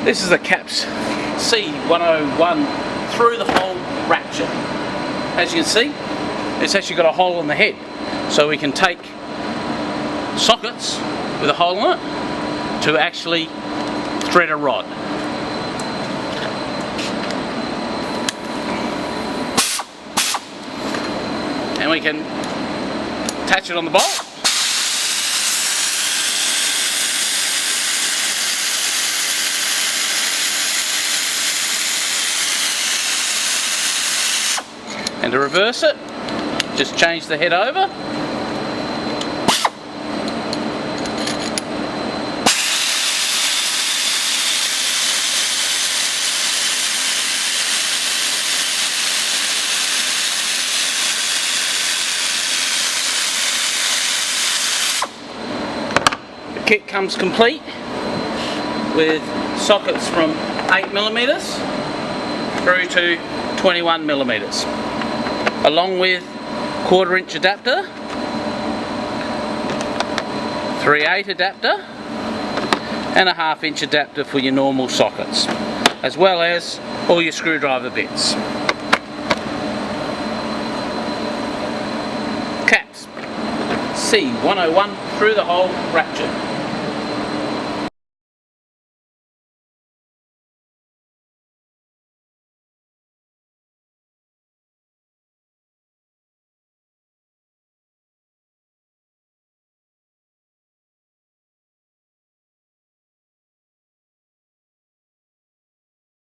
This is the CAPS C101 through the hole ratchet. As you can see, it's actually got a hole in the head, so we can take sockets with a hole in it to actually thread a rod. And we can attach it on the bolt. And to reverse it, just change the head over. The kit comes complete with sockets from 8mm through to 21mm. Along with 1/4 inch adapter, 3/8 adapter, and a 1/2 inch adapter for your normal sockets, as well as all your screwdriver bits. CAPS C101 through the hole ratchet.